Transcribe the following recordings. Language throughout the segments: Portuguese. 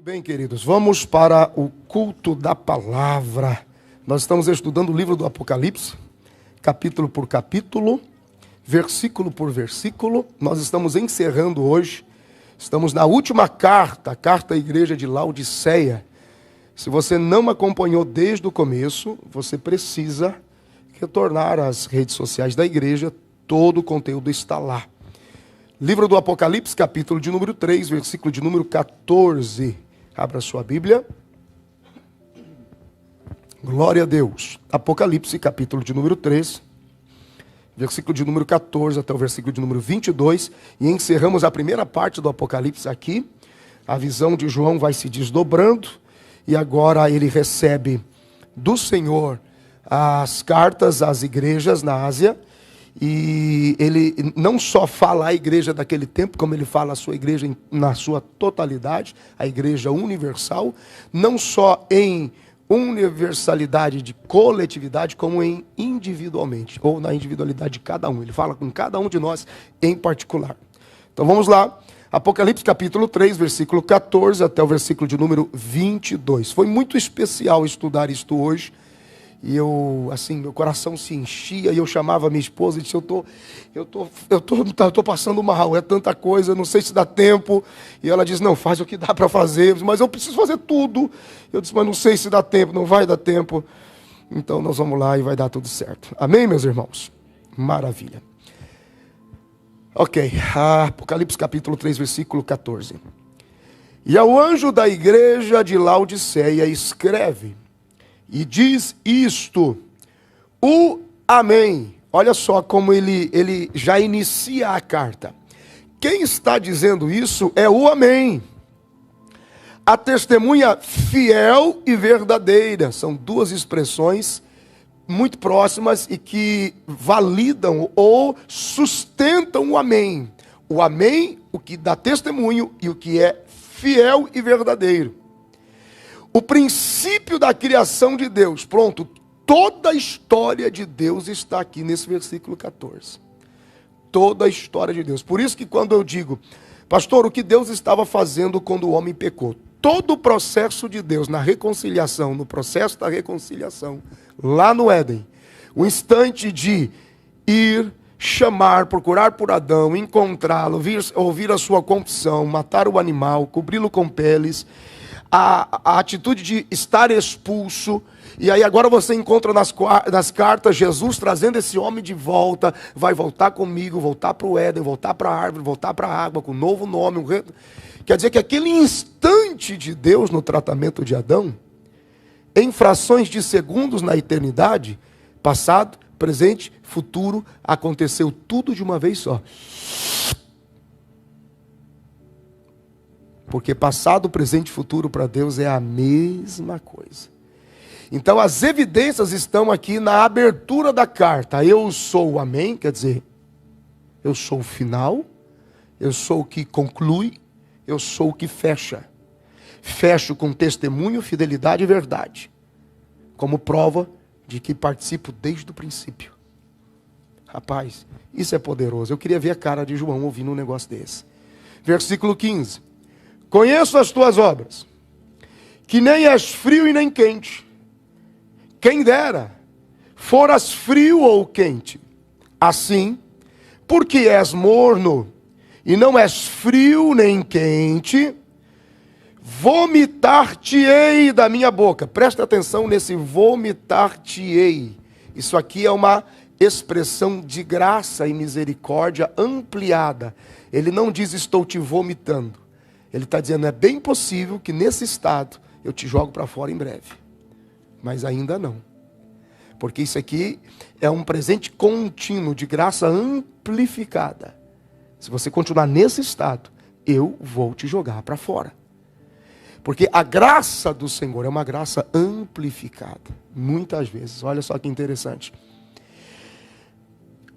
Bem, queridos, vamos para o culto da palavra. Nós estamos estudando o livro do Apocalipse, capítulo por capítulo, versículo por versículo. Nós estamos encerrando hoje, estamos na última carta, a carta à igreja de Laodiceia. Se você não acompanhou desde o começo, você precisa retornar às redes sociais da igreja, todo o conteúdo está lá. Livro do Apocalipse, capítulo de número 3, versículo de número 14. Abra sua Bíblia. Glória a Deus. Apocalipse, capítulo de número 3, versículo de número 14 até o versículo de número 22. E encerramos a primeira parte do Apocalipse aqui. A visão de João vai se desdobrando. E agora ele recebe do Senhor as cartas às igrejas na Ásia. E ele não só fala a igreja daquele tempo, como ele fala a sua igreja na sua totalidade, a igreja universal, não só em universalidade de coletividade, como em individualmente, ou na individualidade de cada um. Ele fala com cada um de nós em particular. Então vamos lá, Apocalipse capítulo 3, versículo 14 até o versículo de número 22. Foi muito especial estudar isto hoje. E eu, assim, meu coração se enchia e eu chamava minha esposa e disse, eu tô passando mal, é tanta coisa, não sei se dá tempo. E ela disse, não, faz o que dá para fazer, mas eu preciso fazer tudo. Eu disse, mas não sei se dá tempo, não vai dar tempo. Então nós vamos lá e vai dar tudo certo. Amém, meus irmãos? Maravilha. Ok, Apocalipse capítulo 3, versículo 14. E ao anjo da igreja de Laodiceia escreve, e diz isto, o Amém. Olha só como ele já inicia a carta. Quem está dizendo isso é o Amém. A testemunha fiel e verdadeira. São duas expressões muito próximas e que validam ou sustentam o Amém. O Amém, o que dá testemunho e o que é fiel e verdadeiro. O princípio da criação de Deus, pronto, toda a história de Deus está aqui nesse versículo 14. Toda a história de Deus. Por isso que quando eu digo, pastor, o que Deus estava fazendo quando o homem pecou? Todo o processo de Deus na reconciliação, no processo da reconciliação, lá no Éden, o instante de ir, chamar, procurar por Adão, encontrá-lo, ouvir a sua confissão, matar o animal, cobri-lo com peles, a atitude de estar expulso, e aí agora você encontra nas cartas Jesus trazendo esse homem de volta, vai voltar comigo, voltar para o Éden, voltar para a árvore, voltar para a água, com um novo nome. Quer dizer que aquele instante de Deus no tratamento de Adão, em frações de segundos na eternidade, passado, presente, futuro, aconteceu tudo de uma vez só. Porque passado, presente e futuro para Deus é a mesma coisa. Então as evidências estão aqui na abertura da carta. Eu sou o Amém, quer dizer, eu sou o final, eu sou o que conclui, eu sou o que fecha. Fecho com testemunho, fidelidade e verdade. Como prova de que participo desde o princípio. Rapaz, isso é poderoso. Eu queria ver a cara de João ouvindo um negócio desse. Versículo 15. Conheço as tuas obras, que nem és frio e nem quente. Quem dera, foras frio ou quente. Assim, porque és morno e não és frio nem quente, vomitar-te-ei da minha boca. Presta atenção nesse vomitar-te-ei. Isso aqui é uma expressão de graça e misericórdia ampliada. Ele não diz estou te vomitando. Ele está dizendo, é bem possível que nesse estado eu te jogo para fora em breve. Mas ainda não. Porque isso aqui é um presente contínuo de graça amplificada. Se você continuar nesse estado, eu vou te jogar para fora. Porque a graça do Senhor é uma graça amplificada. Muitas vezes. Olha só que interessante.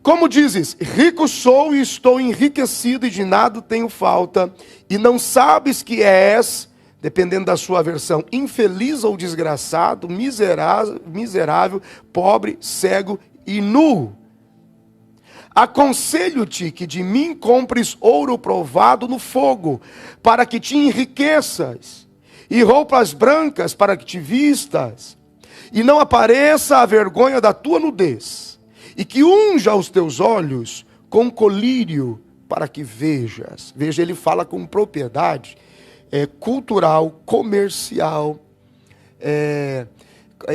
Como dizes, rico sou e estou enriquecido e de nada tenho falta, e não sabes que és, dependendo da sua versão, infeliz ou desgraçado, miserável, pobre, cego e nu. Aconselho-te que de mim compres ouro provado no fogo, para que te enriqueças, e roupas brancas para que te vistas, e não apareça a vergonha da tua nudez, e que unja os teus olhos com colírio para que vejas. Veja, ele fala com propriedade cultural, comercial.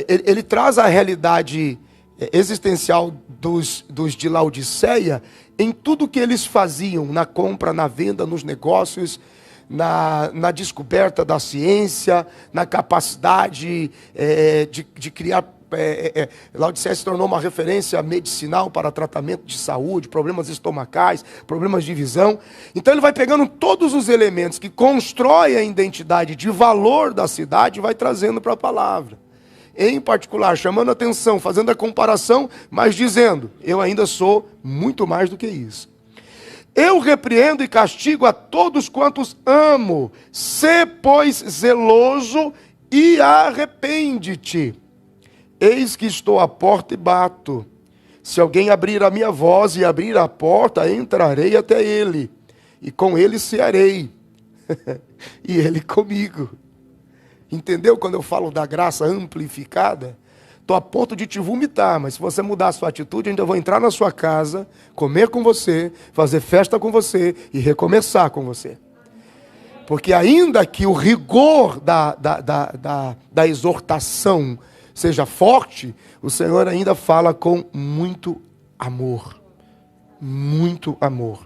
Ele traz a realidade existencial dos de Laodiceia em tudo que eles faziam, na compra, na venda, nos negócios, na descoberta da ciência, na capacidade de criar. Laodiceia se tornou uma referência medicinal para tratamento de saúde, problemas estomacais, problemas de visão. Então ele vai pegando todos os elementos que constroem a identidade de valor da cidade e vai trazendo para a palavra. Em particular, chamando a atenção, fazendo a comparação, mas dizendo, eu ainda sou muito mais do que isso. Eu repreendo e castigo a todos quantos amo. Sê, pois, zeloso e arrepende-te. Eis que estou à porta e bato. Se alguém abrir a minha voz e abrir a porta, entrarei até ele, e com ele cearei, e ele comigo. Entendeu quando eu falo da graça amplificada? Estou a ponto de te vomitar, mas se você mudar a sua atitude, eu ainda vou entrar na sua casa, comer com você, fazer festa com você e recomeçar com você. Porque ainda que o rigor da exortação seja forte, o Senhor ainda fala com muito amor. Muito amor.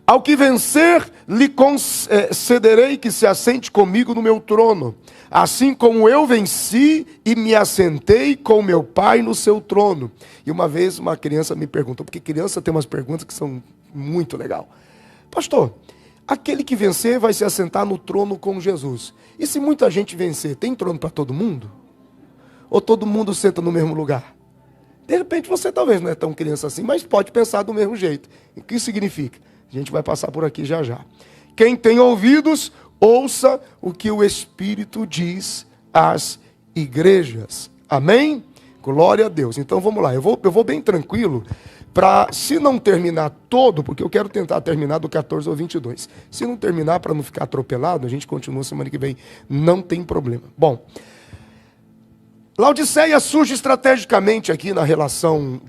Ao que vencer, lhe concederei que se assente comigo no meu trono, assim como eu venci e me assentei com meu Pai no seu trono. E uma vez uma criança me perguntou, porque criança tem umas perguntas que são muito legal. Pastor, aquele que vencer vai se assentar no trono com Jesus. E se muita gente vencer, tem trono para todo mundo? Ou todo mundo senta no mesmo lugar? De repente você talvez não é tão criança assim, mas pode pensar do mesmo jeito. O que isso significa? A gente vai passar por aqui já já. Quem tem ouvidos, ouça o que o Espírito diz às igrejas. Amém? Glória a Deus. Então vamos lá, eu vou bem tranquilo, para se não terminar todo, porque eu quero tentar terminar do 14 ao 22. Se não terminar, para não ficar atropelado, a gente continua semana que vem, não tem problema. Bom, Laodiceia surge estrategicamente aqui na relação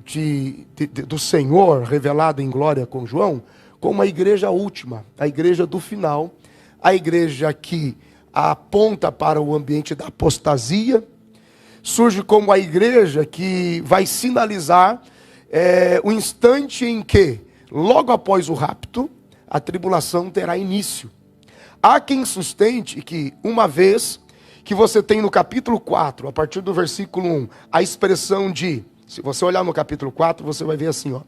do Senhor, revelado em glória com João, como a igreja última, a igreja do final, a igreja que aponta para o ambiente da apostasia, surge como a igreja que vai sinalizar o instante em que, logo após o rapto, a tribulação terá início. Há quem sustente que, uma vez que você tem no capítulo 4, a partir do versículo 1, a expressão de, se você olhar no capítulo 4, você vai ver assim, ó.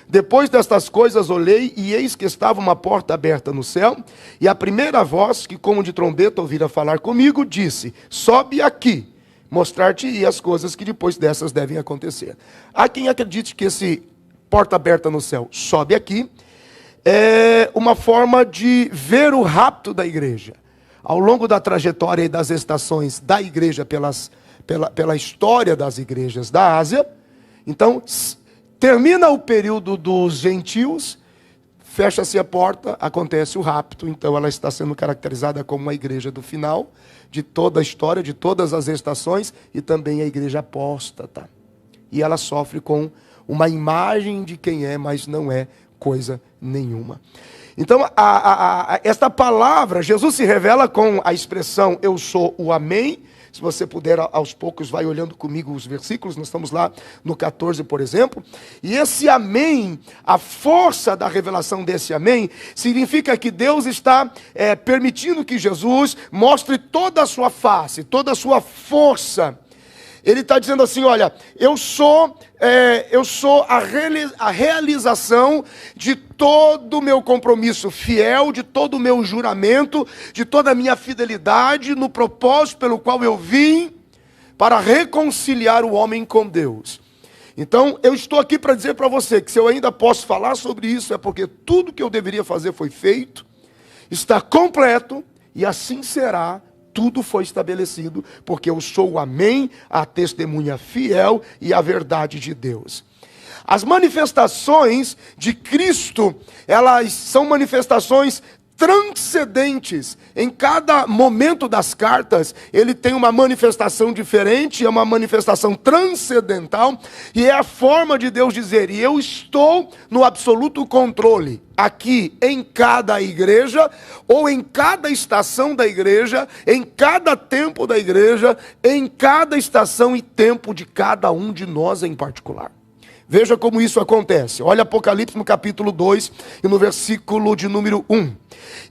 Depois destas coisas olhei, e eis que estava uma porta aberta no céu, e a primeira voz, que como de trombeta ouvira falar comigo, disse, sobe aqui, mostrar-te as coisas que depois dessas devem acontecer. Há quem acredite que esse porta aberta no céu, sobe aqui, é uma forma de ver o rapto da igreja. Ao longo da trajetória e das estações da igreja, pela história das igrejas da Ásia, então, termina o período dos gentios, fecha-se a porta, acontece o rapto, então ela está sendo caracterizada como a igreja do final, de toda a história, de todas as estações, e também a igreja apóstata. E ela sofre com uma imagem de quem é, mas não é coisa nenhuma. Então, esta palavra, Jesus se revela com a expressão, eu sou o Amém. Se você puder, aos poucos, vai olhando comigo os versículos. Nós estamos lá no 14, por exemplo. E esse amém, a força da revelação desse amém, significa que Deus está permitindo que Jesus mostre toda a sua face, toda a sua força. Ele está dizendo assim, olha, eu sou a realização de todo o meu compromisso fiel, de todo o meu juramento, de toda a minha fidelidade no propósito pelo qual eu vim para reconciliar o homem com Deus. Então, eu estou aqui para dizer para você que se eu ainda posso falar sobre isso, é porque tudo que eu deveria fazer foi feito, está completo e assim será. Tudo foi estabelecido, porque eu sou o Amém, a testemunha fiel e a verdade de Deus. As manifestações de Cristo, elas são manifestações transcendentes. Em cada momento das cartas, ele tem uma manifestação diferente, é uma manifestação transcendental, e é a forma de Deus dizer: e eu estou no absoluto controle, aqui em cada igreja, ou em cada estação da igreja, em cada tempo da igreja, em cada estação e tempo de cada um de nós em particular. Veja como isso acontece. Olha Apocalipse no capítulo 2 e no versículo de número 1.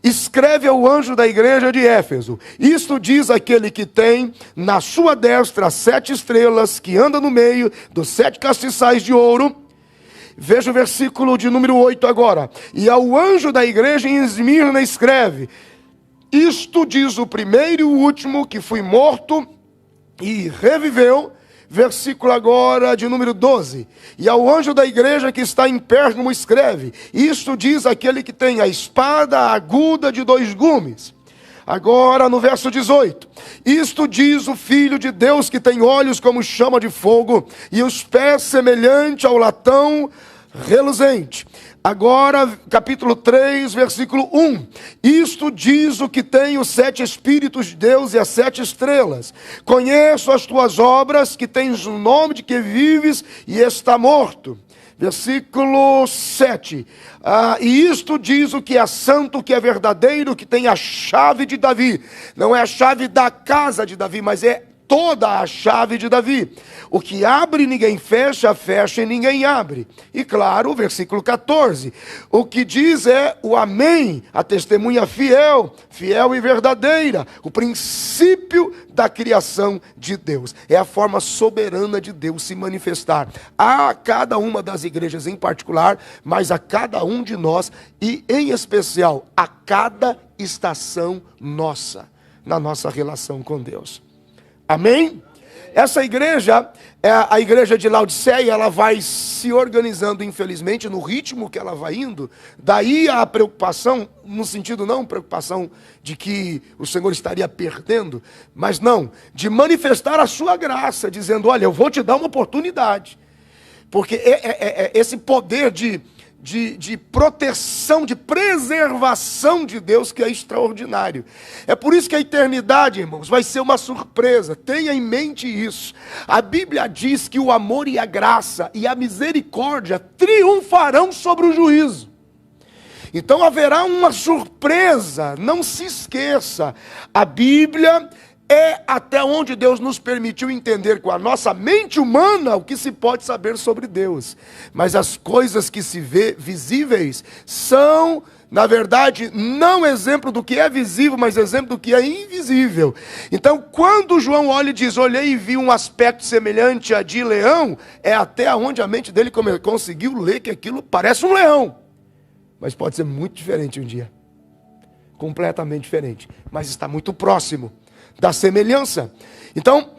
Escreve ao anjo da igreja de Éfeso: isto diz aquele que tem na sua destra 7 estrelas, que anda no meio dos 7 castiçais de ouro. Veja o versículo de número 8 agora. E ao anjo da igreja em Esmirna escreve: isto diz o primeiro e o último, que foi morto e reviveu. Versículo agora de número 12. E ao anjo da igreja que está em Pérgamo escreve: isto diz aquele que tem a espada aguda de 2 gumes. Agora no verso 18. Isto diz o Filho de Deus que tem olhos como chama de fogo e os pés semelhante ao latão reluzente. Agora, capítulo 3, versículo 1. Isto diz o que tem os 7 Espíritos de Deus e as 7 estrelas. Conheço as tuas obras, que tens o nome de que vives e está morto. Versículo 7. E isto diz o que é santo, o que é verdadeiro, que tem a chave de Davi. Não é a chave da casa de Davi, mas é toda a chave de Davi. O que abre ninguém fecha, fecha e ninguém abre. E claro, o versículo 14. O que diz é o amém, a testemunha fiel, fiel e verdadeira. O princípio da criação de Deus. É a forma soberana de Deus se manifestar a cada uma das igrejas em particular, mas a cada um de nós e em especial a cada estação nossa, na nossa relação com Deus. Amém? Essa igreja, a igreja de Laodiceia, ela vai se organizando, infelizmente, no ritmo que ela vai indo. Daí a preocupação, no sentido não preocupação de que o Senhor estaria perdendo, mas não, de manifestar a sua graça, dizendo: olha, eu vou te dar uma oportunidade. Porque esse poder de proteção, de preservação de Deus que é extraordinário. É por isso que a eternidade, irmãos, vai ser uma surpresa. Tenha em mente isso. A Bíblia diz que o amor e a graça e a misericórdia triunfarão sobre o juízo. Então haverá uma surpresa, não se esqueça. A Bíblia é até onde Deus nos permitiu entender com a nossa mente humana o que se pode saber sobre Deus. Mas as coisas que se vê visíveis são, na verdade, não exemplo do que é visível, mas exemplo do que é invisível. Então, quando João olha e diz: olhei e vi um aspecto semelhante a de leão, é até onde a mente dele conseguiu ler que aquilo parece um leão. Mas pode ser muito diferente um dia. Completamente diferente. Mas está muito próximo da semelhança. Então,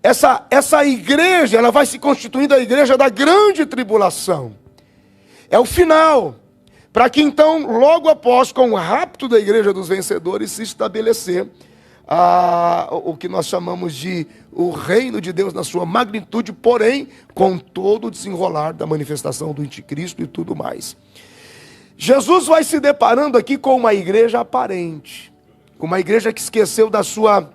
essa igreja, ela vai se constituindo a igreja da grande tribulação. É o final. Para que então, logo após, com o rapto da igreja dos vencedores, se estabelecer o que nós chamamos de o reino de Deus na sua magnitude, porém, com todo o desenrolar da manifestação do anticristo e tudo mais. Jesus vai se deparando aqui com uma igreja aparente, com uma igreja que esqueceu da sua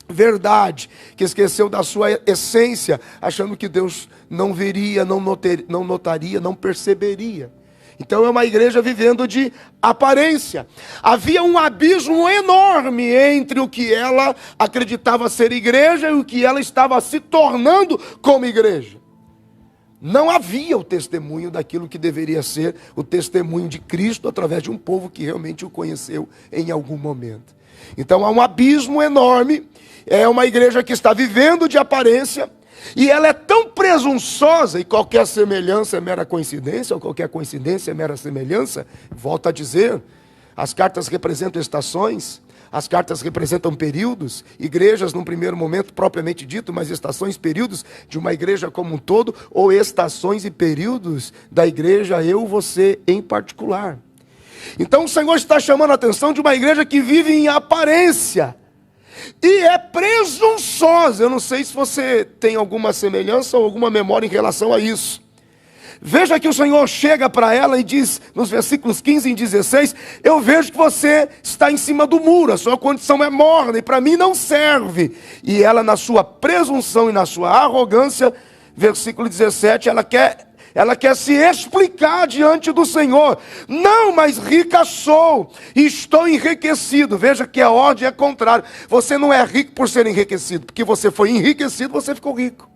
verdade, que esqueceu da sua essência, achando que Deus não veria, não notaria, não perceberia. Então é uma igreja vivendo de aparência. Havia um abismo enorme entre o que ela acreditava ser igreja e o que ela estava se tornando como igreja. Não havia o testemunho daquilo que deveria ser o testemunho de Cristo através de um povo que realmente o conheceu em algum momento. Então há um abismo enorme. É uma igreja que está vivendo de aparência, e ela é tão presunçosa, e qualquer semelhança é mera coincidência, ou qualquer coincidência é mera semelhança. Volto a dizer, as cartas representam estações, as cartas representam períodos, igrejas num primeiro momento propriamente dito, mas estações, períodos de uma igreja como um todo, ou estações e períodos da igreja, eu, você em particular. Então o Senhor está chamando a atenção de uma igreja que vive em aparência, e é presunçosa. Eu não sei se você tem alguma semelhança ou alguma memória em relação a isso. Veja que o Senhor chega para ela e diz, nos versículos 15 e 16, eu vejo que você está em cima do muro, a sua condição é morna e para mim não serve. E ela, na sua presunção e na sua arrogância, versículo 17, ela quer se explicar diante do Senhor. Não, mas rica sou, e estou enriquecido. Veja que a ordem é contrária. Você não é rico por ser enriquecido, porque você foi enriquecido, você ficou rico.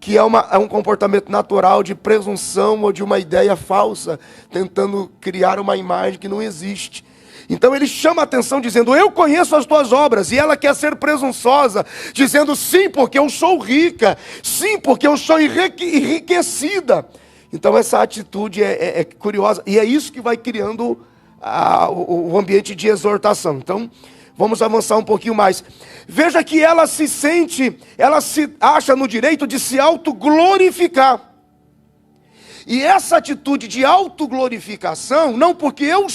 Que é um comportamento natural de presunção ou de uma ideia falsa, tentando criar uma imagem que não existe. Então ele chama a atenção dizendo, eu conheço as tuas obras, e ela quer ser presunçosa, dizendo, sim, porque eu sou rica, sim, porque eu sou enriquecida. Então essa atitude é curiosa, e é isso que vai criando o ambiente de exortação. Então, vamos avançar um pouquinho mais. Veja que ela se acha no direito de se autoglorificar. E essa atitude de autoglorificação, não porque eu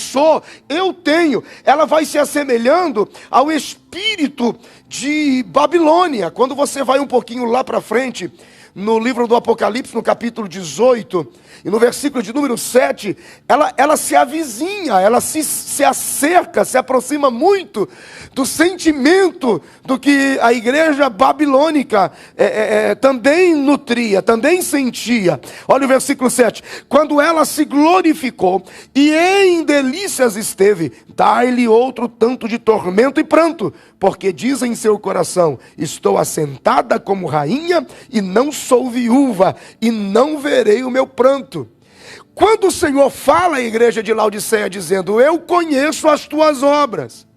tenho, ela vai se assemelhando ao espírito de Babilônia. Quando você vai um pouquinho lá para frente, no livro do Apocalipse, no capítulo 18, e no versículo de número 7, ela se avizinha, ela se acerca, se aproxima muito do sentimento do que a igreja babilônica também nutria, também sentia. Olha o versículo 7, quando ela se glorificou e em delícias esteve, dai-lhe outro tanto de tormento e pranto, porque diz em seu coração, estou assentada como rainha e não sou viúva, e não verei o meu pranto. Quando o Senhor fala à igreja de Laodiceia dizendo, eu conheço as tuas obras,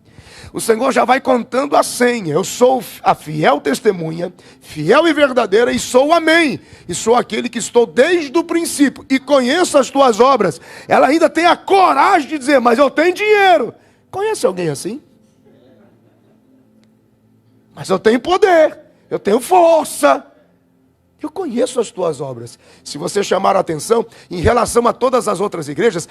o Senhor já vai contando a senha. Eu sou a fiel testemunha, fiel e verdadeira, e sou o amém. E sou aquele que estou desde o princípio, e conheço as tuas obras. Ela ainda tem a coragem de dizer, mas eu tenho dinheiro. Conhece alguém assim? Mas eu tenho poder, eu tenho força. Eu conheço as tuas obras. Se você chamar a atenção, em relação a todas as outras igrejas,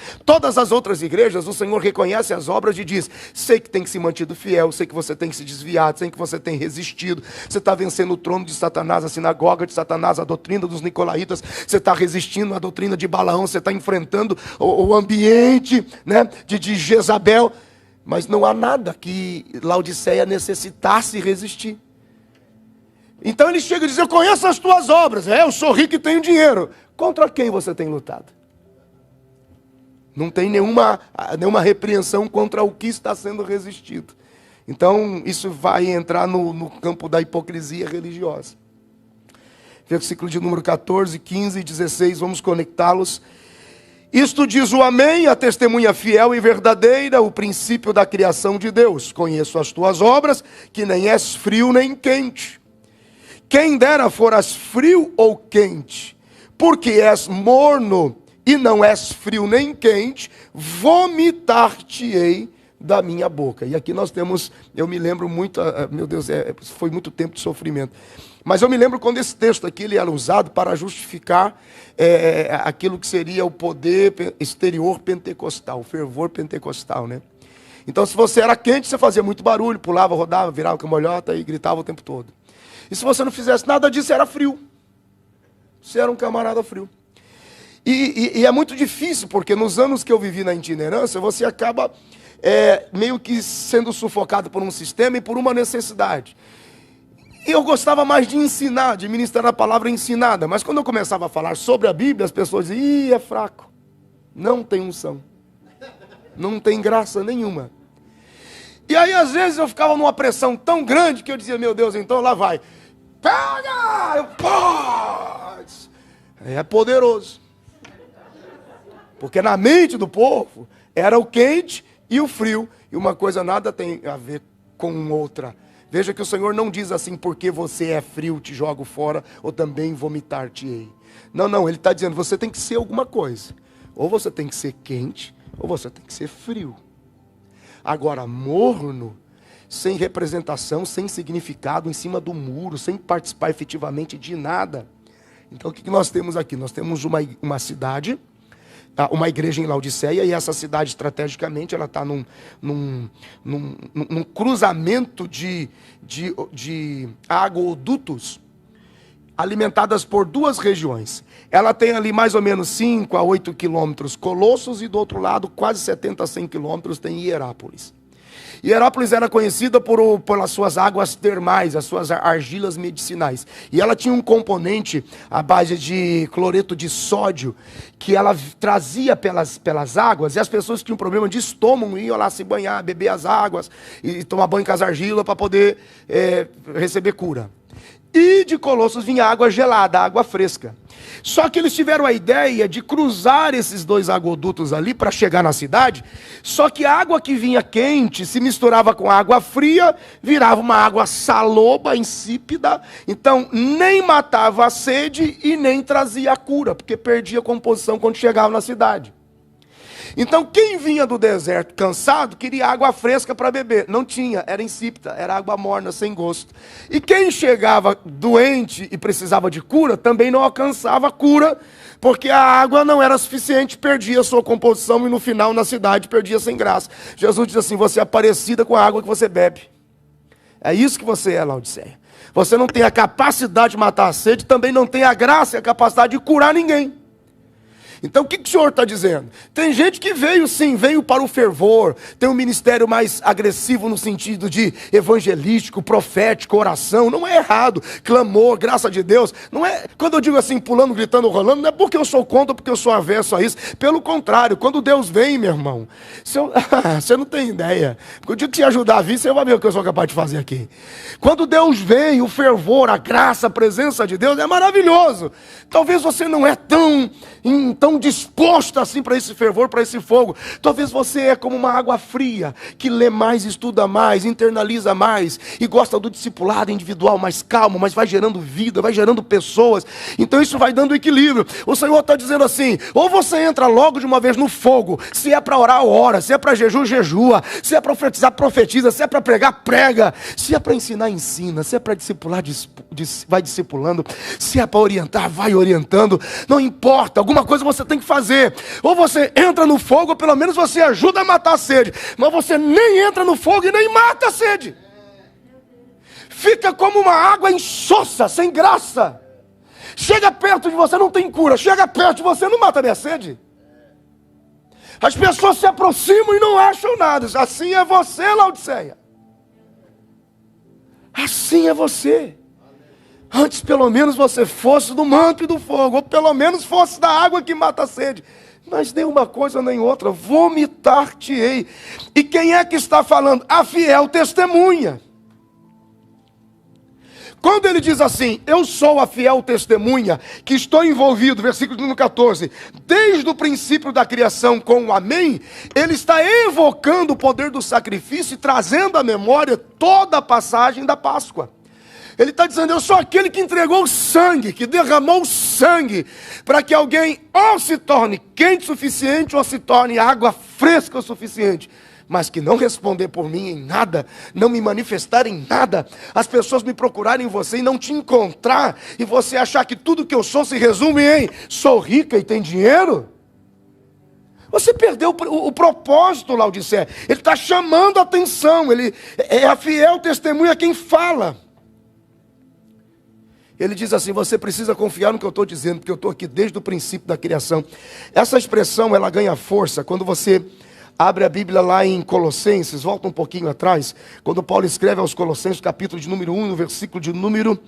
o Senhor reconhece as obras e diz, sei que tem que se mantido fiel, sei que você tem que se desviado, sei que você tem resistido, você está vencendo o trono de Satanás, a sinagoga de Satanás, a doutrina dos nicolaítas, você está resistindo à doutrina de Balaão, você está enfrentando o ambiente, né, de Jezabel, mas não há nada que Laodiceia necessitasse resistir. Então ele chega e diz, eu conheço as tuas obras, eu sou rico e tenho dinheiro. Contra quem você tem lutado? Não tem nenhuma repreensão contra o que está sendo resistido. Então isso vai entrar no campo da hipocrisia religiosa. Versículo de número 14, 15 e 16, vamos conectá-los. Isto diz o amém, a testemunha fiel e verdadeira, o princípio da criação de Deus. Conheço as tuas obras, que nem és frio nem quente. Quem dera foras frio ou quente, porque és morno e não és frio nem quente, vomitar-te-ei da minha boca. E aqui nós temos, eu me lembro muito, meu Deus, foi muito tempo de sofrimento. Mas eu me lembro quando esse texto aqui ele era usado para justificar aquilo que seria o poder exterior pentecostal, o fervor pentecostal, né? Então se você era quente, você fazia muito barulho, pulava, rodava, virava cambalhota e gritava o tempo todo. E se você não fizesse nada disso, era frio. Você era um camarada frio. E é muito difícil, porque nos anos que eu vivi na itinerância, você acaba meio que sendo sufocado por um sistema e por uma necessidade. Eu gostava mais de ensinar, de ministrar a palavra ensinada. Mas quando eu começava a falar sobre a Bíblia, as pessoas diziam, é fraco. Não tem unção. Não tem graça nenhuma. E aí, às vezes, eu ficava numa pressão tão grande que eu dizia, meu Deus, então lá vai. Pega! É poderoso. Porque na mente do povo, era o quente e o frio. E uma coisa nada tem a ver com outra. Veja que o Senhor não diz assim, porque você é frio, te jogo fora, ou também vomitar-te-ei. Não, Ele está dizendo, você tem que ser alguma coisa. Ou você tem que ser quente, ou você tem que ser frio. Agora, morno, sem representação, sem significado, em cima do muro, sem participar efetivamente de nada. Então, o que nós temos aqui? Nós temos uma cidade, uma igreja em Laodiceia, e essa cidade, estrategicamente, ela está num cruzamento de aguodutos, alimentadas por duas regiões. Ela tem ali mais ou menos 5 a 8 quilômetros Colossos e do outro lado, quase 70 a 100 quilômetros, tem Hierápolis. Hierápolis era conhecida pelas suas águas termais, as suas argilas medicinais. E ela tinha um componente à base de cloreto de sódio, que ela trazia pelas águas, e as pessoas que tinham problema de estômago iam lá se banhar, beber as águas, e tomar banho com as argilas para poder receber cura. E de Colossos vinha água gelada, água fresca. Só que eles tiveram a ideia de cruzar esses dois aguodutos ali para chegar na cidade. Só que a água que vinha quente se misturava com a água fria, virava uma água saloba, insípida. Então nem matava a sede e nem trazia a cura, porque perdia a composição quando chegava na cidade. Então quem vinha do deserto cansado queria água fresca para beber. Não tinha, era insípida, era água morna, sem gosto. E quem chegava doente e precisava de cura, também não alcançava cura, porque a água não era suficiente, perdia a sua composição e no final na cidade perdia sem graça. Jesus diz assim: você é parecida com a água que você bebe. É isso que você é, Laodiceia. Você não tem a capacidade de matar a sede, também não tem a graça e a capacidade de curar ninguém. Então o que o senhor está dizendo? Tem gente que veio sim, veio para o fervor, tem um ministério mais agressivo no sentido de evangelístico, profético, oração, não é errado, clamor, graça de Deus, não é, quando eu digo assim, pulando, gritando, rolando, não é porque eu sou contra, porque eu sou avesso a isso, pelo contrário, quando Deus vem, meu irmão, você não tem ideia, porque eu digo que te ajudar a vir, você vai ver o que eu sou capaz de fazer aqui. Quando Deus vem, o fervor, a graça, a presença de Deus é maravilhoso. Talvez você não é tão disposto assim para esse fervor, para esse fogo. Talvez você é como uma água fria, que lê mais, estuda mais, internaliza mais, e gosta do discipulado individual mais calmo, mas vai gerando vida, vai gerando pessoas. Então isso vai dando equilíbrio. O Senhor está dizendo assim: ou você entra logo de uma vez no fogo, se é para orar, ora, se é para jejum, jejua, se é para profetizar, profetiza, se é para pregar, prega, se é para ensinar, ensina, se é para discipular, vai discipulando, se é para orientar, vai orientando, não importa, alguma coisa você tem que fazer. Ou você entra no fogo, ou pelo menos você ajuda a matar a sede, mas você nem entra no fogo e nem mata a sede. Fica como uma água insossa, sem graça. Chega perto de você, não tem cura. Chega perto de você, não mata a minha sede. As pessoas se aproximam e não acham nada. Assim é você, Laodiceia. Assim é você. Antes pelo menos você fosse do manto e do fogo, ou pelo menos fosse da água que mata a sede. Mas nem uma coisa nem outra, vomitar-te-ei. E quem é que está falando? A fiel testemunha. Quando ele diz assim: eu sou a fiel testemunha, que estou envolvido, versículo número 14, desde o princípio da criação com o amém, ele está evocando o poder do sacrifício e trazendo à memória toda a passagem da Páscoa. Ele está dizendo: eu sou aquele que entregou o sangue, que derramou o sangue, para que alguém ou se torne quente o suficiente, ou se torne água fresca o suficiente. Mas que não responder por mim em nada, não me manifestar em nada, as pessoas me procurarem em você e não te encontrar, e você achar que tudo que eu sou se resume em sou rica e tenho dinheiro. Você perdeu o propósito, Laodiceia. Ele está chamando a atenção, ele é a fiel testemunha quem fala. Ele diz assim: você precisa confiar no que eu estou dizendo, porque eu estou aqui desde o princípio da criação. Essa expressão, ela ganha força quando você abre a Bíblia lá em Colossenses, volta um pouquinho atrás, quando Paulo escreve aos Colossenses, capítulo de número 1, no versículo de número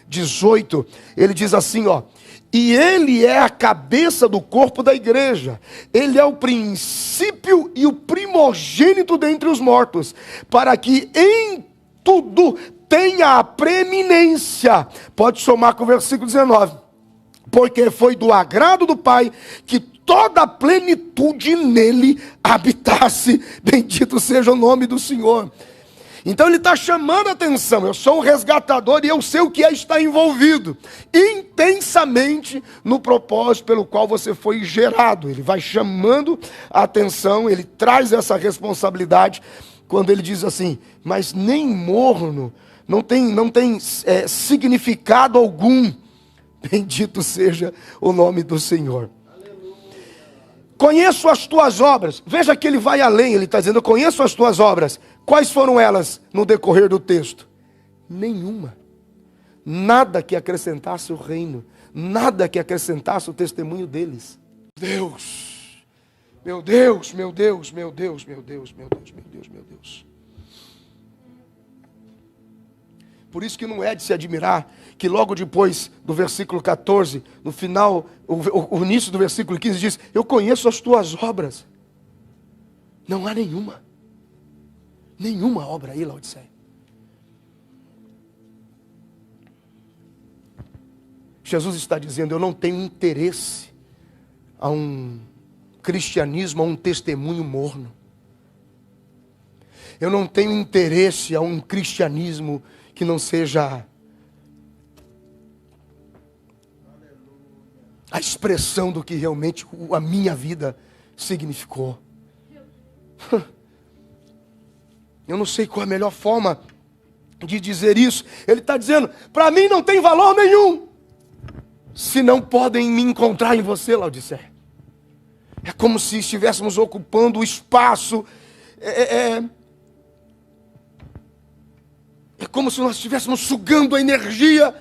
18, ele diz assim, ó: e ele é a cabeça do corpo da igreja, ele é o princípio e o primogênito dentre os mortos, para que em tudo tenha a preeminência. Pode somar com o versículo 19. Porque foi do agrado do Pai que toda a plenitude nele habitasse. Bendito seja o nome do Senhor. Então ele está chamando a atenção. Eu sou um resgatador e eu sei o que é estar envolvido intensamente no propósito pelo qual você foi gerado. Ele vai chamando a atenção, ele traz essa responsabilidade quando ele diz assim: mas nem morno, não tem significado algum. Bendito seja o nome do Senhor. Conheço as tuas obras. Veja que ele vai além, ele está dizendo: eu conheço as tuas obras. Quais foram elas no decorrer do texto? Nenhuma. nada que acrescentasse o reino, nada que acrescentasse o testemunho deles. Deus, meu Deus, meu Deus, meu Deus, meu Deus, meu Deus, meu Deus, meu Deus. Por isso que não é de se admirar que logo depois do versículo 14, no final, o início do versículo 15 diz: eu conheço as tuas obras. Não há nenhuma obra aí, Laodiceia. Jesus está dizendo: eu não tenho interesse a um cristianismo, a um testemunho morno. Eu não tenho interesse a um cristianismo que não seja a expressão do que realmente a minha vida significou. Eu não sei qual é a melhor forma de dizer isso. Ele está dizendo: para mim não tem valor nenhum se não podem me encontrar em você, Laodiceia. É como se estivéssemos ocupando o espaço. É como se nós estivéssemos sugando a energia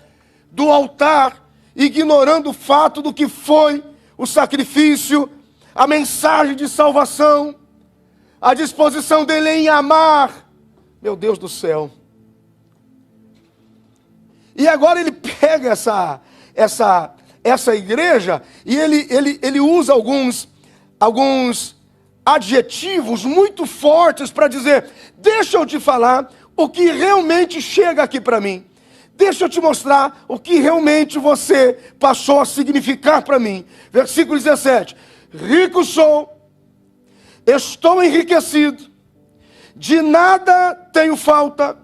do altar, ignorando o fato do que foi o sacrifício, a mensagem de salvação, a disposição dele em amar. Meu Deus do céu. E agora ele pega essa igreja e ele usa alguns adjetivos muito fortes para dizer: deixa eu te falar o que realmente chega aqui para mim. Deixa eu te mostrar o que realmente você passou a significar para mim. Versículo 17. Rico sou, estou enriquecido, de nada tenho falta,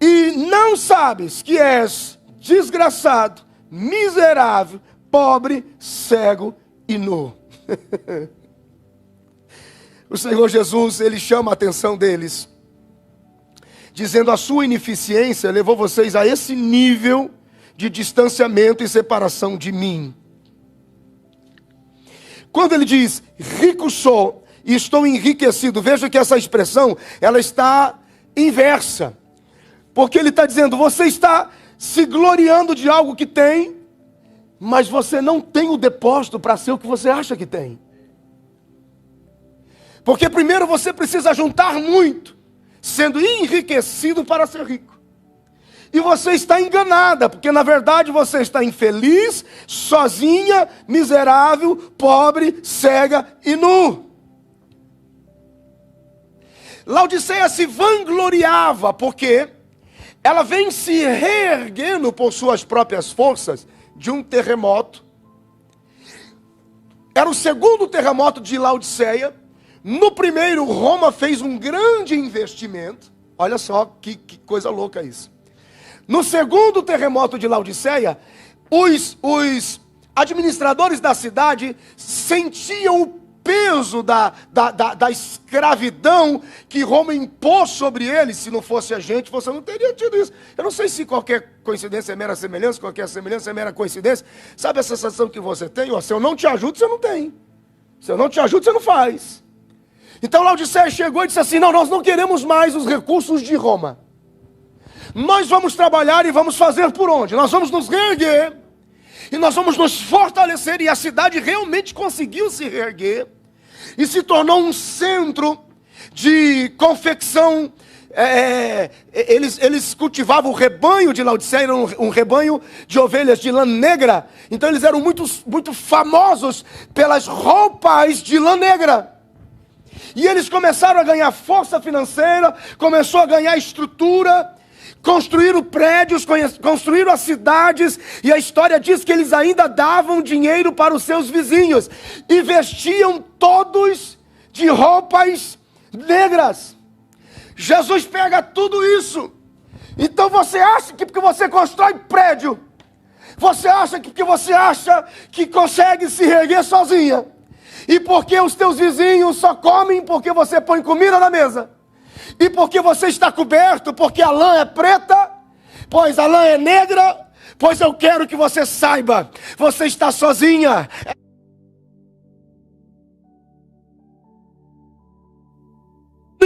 e não sabes que és desgraçado, miserável, pobre, cego e nu. O Senhor Jesus, ele chama a atenção deles, dizendo: a sua ineficiência levou vocês a esse nível de distanciamento e separação de mim. Quando ele diz, rico sou e estou enriquecido, veja que essa expressão, ela está inversa. Porque ele está dizendo, você está se gloriando de algo que tem, mas você não tem o depósito para ser o que você acha que tem. Porque primeiro você precisa juntar muito, sendo enriquecido para ser rico. E você está enganada, porque na verdade você está infeliz, sozinha, miserável, pobre, cega e nu. Laodiceia se vangloriava, porque ela vem se reerguendo por suas próprias forças de um terremoto. Era o segundo terremoto de Laodiceia. No primeiro, Roma fez um grande investimento. Olha só que coisa louca isso. No segundo terremoto de Laodiceia, os administradores da cidade sentiam o peso da escravidão que Roma impôs sobre eles. Se não fosse a gente, você não teria tido isso. Eu não sei se qualquer coincidência é mera semelhança, qualquer semelhança é mera coincidência. Sabe a sensação que você tem? Se eu não te ajudo, você não tem. Se eu não te ajudo, você não faz. Então Laodiceia chegou e disse assim, não, nós não queremos mais os recursos de Roma. Nós vamos trabalhar e vamos fazer por onde? Nós vamos nos reerguer. E nós vamos nos fortalecer. E a cidade realmente conseguiu se reerguer. E se tornou um centro de confecção. Eles cultivavam o rebanho de Laodiceia, era um rebanho de ovelhas de lã negra. Então eles eram muito famosos pelas roupas de lã negra. E eles começaram a ganhar força financeira, começou a ganhar estrutura, construíram prédios, construíram as cidades, e a história diz que eles ainda davam dinheiro para os seus vizinhos, e vestiam todos de roupas negras. Jesus pega tudo isso. Então você acha que porque você constrói prédio, você acha que porque você acha que consegue se reerguer sozinha, e porque os teus vizinhos só comem porque você põe comida na mesa, e porque você está coberto, porque a lã é preta, pois a lã é negra, pois eu quero que você saiba, você está sozinha.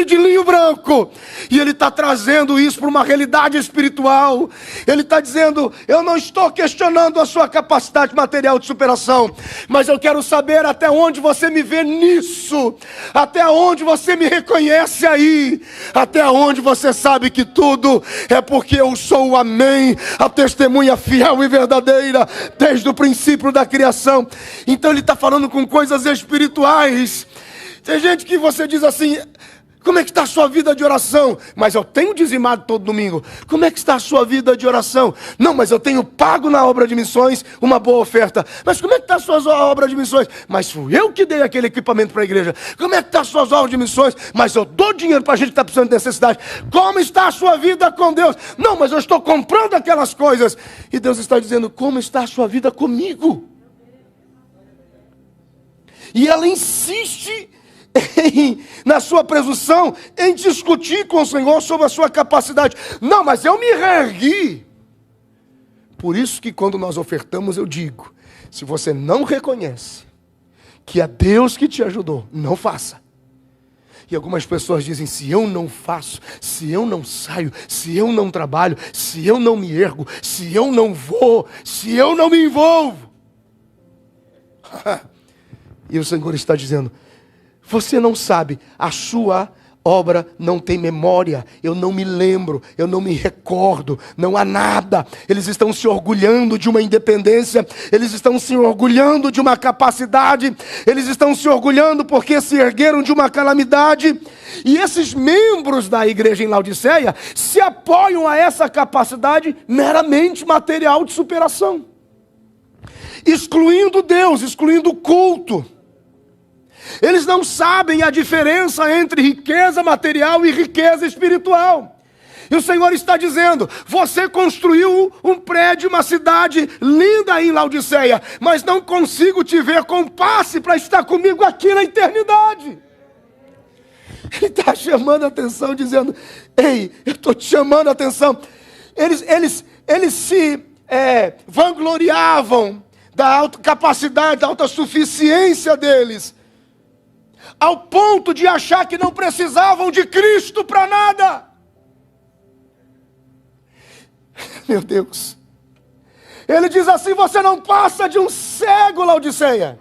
de linho branco. E ele está trazendo isso para uma realidade espiritual. Ele está dizendo: eu não estou questionando a sua capacidade material de superação, mas eu quero saber até onde você me vê nisso, até onde você me reconhece aí, até onde você sabe que tudo é porque eu sou o Amém, a testemunha fiel e verdadeira desde o princípio da criação. Então ele está falando com coisas espirituais. Tem gente que você diz assim: como é que está a sua vida de oração? Mas eu tenho dizimado todo domingo. Como é que está a sua vida de oração? Não, mas eu tenho pago na obra de missões uma boa oferta. Mas como é que está a sua obra de missões? Mas fui eu que dei aquele equipamento para a igreja. Como é que está a sua obra de missões? Mas eu dou dinheiro para a gente que está precisando de necessidade. Como está a sua vida com Deus? Não, mas eu estou comprando aquelas coisas. E Deus está dizendo: como está a sua vida comigo? E ela insiste na sua presunção em discutir com o Senhor sobre a sua capacidade. Não, mas eu me reergui. Por isso que quando nós ofertamos, eu digo: se você não reconhece que é Deus que te ajudou, não faça. E algumas pessoas dizem: se eu não faço, se eu não saio, se eu não trabalho, se eu não me ergo, se eu não vou, se eu não me envolvo. E o Senhor está dizendo: você não sabe, a sua obra não tem memória, eu não me lembro, eu não me recordo, não há nada. Eles estão se orgulhando de uma independência, eles estão se orgulhando de uma capacidade, eles estão se orgulhando porque se ergueram de uma calamidade. E esses membros da igreja em Laodiceia se apoiam a essa capacidade meramente material de superação, excluindo Deus, excluindo o culto. Eles não sabem a diferença entre riqueza material e riqueza espiritual. E o Senhor está dizendo: você construiu um prédio, uma cidade linda em Laodiceia, mas não consigo te ver com passe para estar comigo aqui na eternidade. Ele está chamando a atenção, dizendo: ei, eu estou te chamando a atenção. Eles se vangloriavam da alta capacidade, da autossuficiência deles, ao ponto de achar que não precisavam de Cristo para nada. Meu Deus. Ele diz assim: você não passa de um cego, Laodiceia,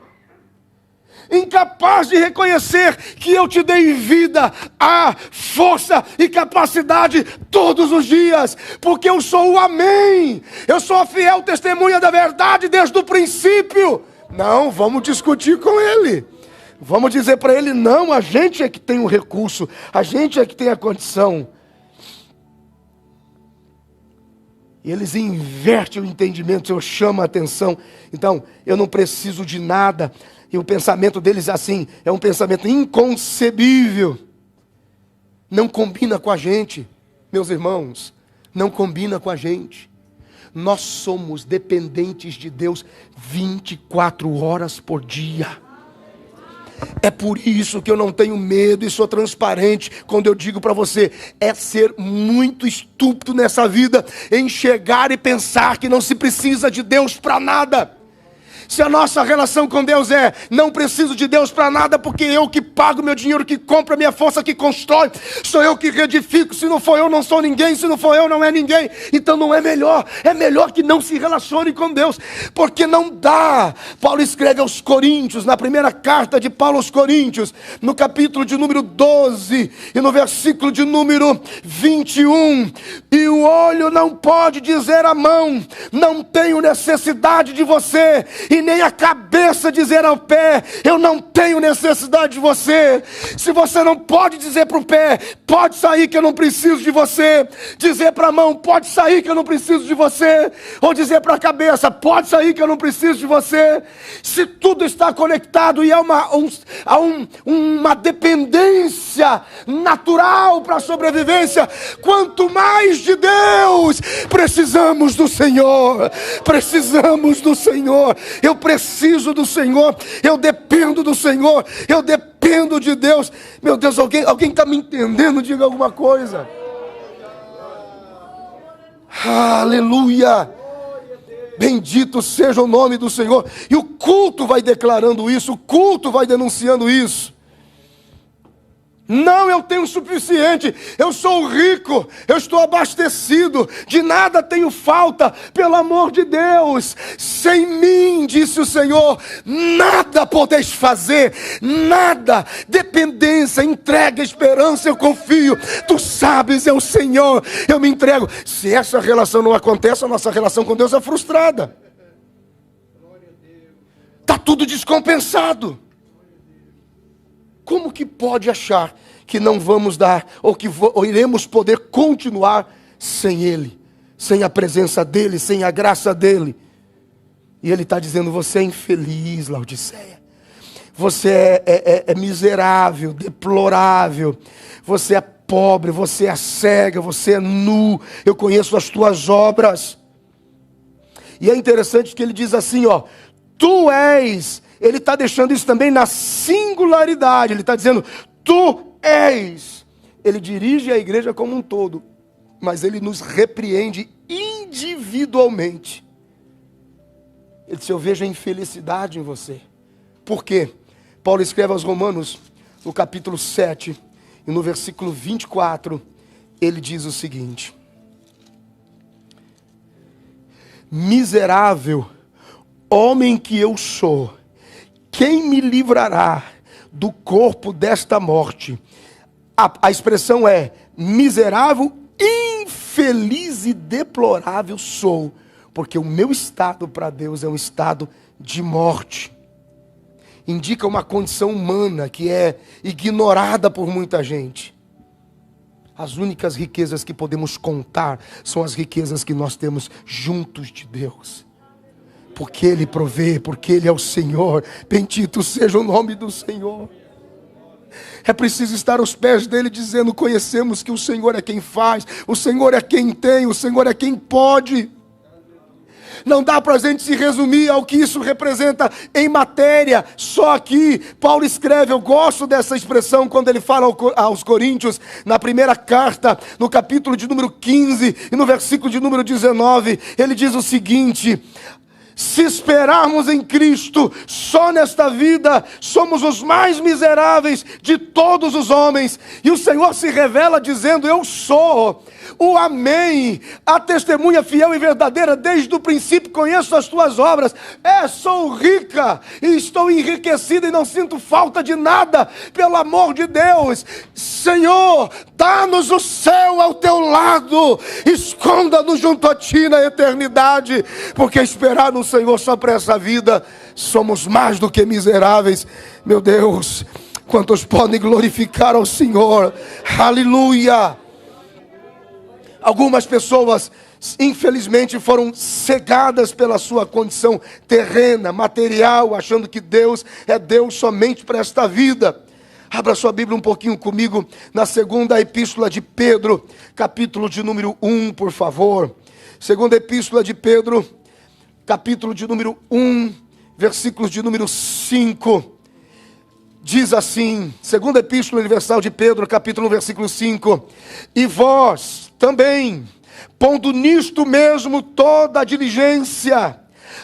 incapaz de reconhecer que eu te dei vida, força e capacidade todos os dias, porque eu sou o Amém, eu sou a fiel testemunha da verdade desde o princípio. Não, vamos discutir com ele. Vamos dizer para ele: não, a gente é que tem o recurso, a gente é que tem a condição. E eles invertem o entendimento, eu chamo a atenção. Então, eu não preciso de nada. E o pensamento deles assim, é um pensamento inconcebível. Não combina com a gente, meus irmãos, não combina com a gente. Nós somos dependentes de Deus 24 horas por dia. É por isso que eu não tenho medo e sou transparente quando eu digo para você: é ser muito estúpido nessa vida enxergar e pensar que não se precisa de Deus para nada. Se a nossa relação com Deus é: não preciso de Deus para nada, porque eu que pago meu dinheiro, que compra minha força, que constrói, sou eu que reedifico, se não for eu não sou ninguém, se não for eu não é ninguém, então não é melhor, é melhor que não se relacione com Deus, porque não dá. Paulo escreve aos Coríntios, na primeira carta de Paulo aos Coríntios, no capítulo de número 12 e no versículo de número 21, e o olho não pode dizer à mão: não tenho necessidade de você, e nem a cabeça dizer ao pé: eu não tenho necessidade de você. Se você não pode dizer para o pé: pode sair que eu não preciso de você, dizer para a mão: pode sair que eu não preciso de você, ou dizer para a cabeça: pode sair que eu não preciso de você, se tudo está conectado e há uma dependência natural para a sobrevivência, quanto mais de Deus, precisamos do Senhor, precisamos do Senhor. Eu preciso do Senhor, eu dependo do Senhor, eu dependo de Deus. Meu Deus, alguém está me entendendo? Diga alguma coisa. Aleluia. Bendito seja o nome do Senhor. E o culto vai declarando isso, o culto vai denunciando isso. Não, eu tenho o suficiente, eu sou rico, eu estou abastecido, de nada tenho falta, pelo amor de Deus. Sem mim, disse o Senhor, nada podeis fazer, nada. Dependência, entrega, esperança, eu confio. Tu sabes, é o Senhor, eu me entrego. Se essa relação não acontece, a nossa relação com Deus é frustrada. Está tudo descompensado. Como que pode achar que não vamos dar, ou iremos poder continuar sem Ele, sem a presença dEle, sem a graça dEle? E Ele está dizendo, você é infeliz, Laodiceia. Você é miserável, deplorável. Você é pobre, você é cega, você é nu. Eu conheço as tuas obras. E é interessante que ele diz assim, ó, tu és... Ele está deixando isso também na singularidade. Ele está dizendo, tu és. Ele dirige a igreja como um todo, mas ele nos repreende individualmente. Ele disse, eu vejo a infelicidade em você. Por quê? Paulo escreve aos Romanos, no capítulo 7, e no versículo 24, ele diz o seguinte: miserável homem que eu sou, quem me livrará do corpo desta morte? A expressão é, miserável, infeliz e deplorável sou, porque o meu estado para Deus é um estado de morte. Indica uma condição humana que é ignorada por muita gente. As únicas riquezas que podemos contar são as riquezas que nós temos juntos de Deus. Porque Ele provê, porque Ele é o Senhor. Bendito seja o nome do Senhor. É preciso estar aos pés dEle dizendo, conhecemos que o Senhor é quem faz, o Senhor é quem tem, o Senhor é quem pode. Não dá para a gente se resumir ao que isso representa em matéria, só aqui. Paulo escreve, eu gosto dessa expressão quando ele fala aos Coríntios, na primeira carta, no capítulo de número 15 e no versículo de número 19, ele diz o seguinte: se esperarmos em Cristo, só nesta vida, somos os mais miseráveis de todos os homens. E o Senhor se revela dizendo, eu sou o Amém, a testemunha fiel e verdadeira, desde o princípio conheço as tuas obras, sou rica e estou enriquecida e não sinto falta de nada, pelo amor de Deus. Senhor, dá-nos o céu ao teu lado, esconda-nos junto a ti na eternidade, porque esperar no Senhor só para essa vida, somos mais do que miseráveis. Meu Deus, quantos podem glorificar ao Senhor? Aleluia! Algumas pessoas, infelizmente, foram cegadas pela sua condição terrena, material, achando que Deus é Deus somente para esta vida. Abra sua Bíblia um pouquinho comigo, na segunda epístola de Pedro, capítulo de número 1, por favor. Segunda epístola de Pedro, capítulo de número 1, versículos de número 5. Diz assim, segunda epístola universal de Pedro, capítulo 1, versículo 5. E vós também, pondo nisto mesmo toda a diligência,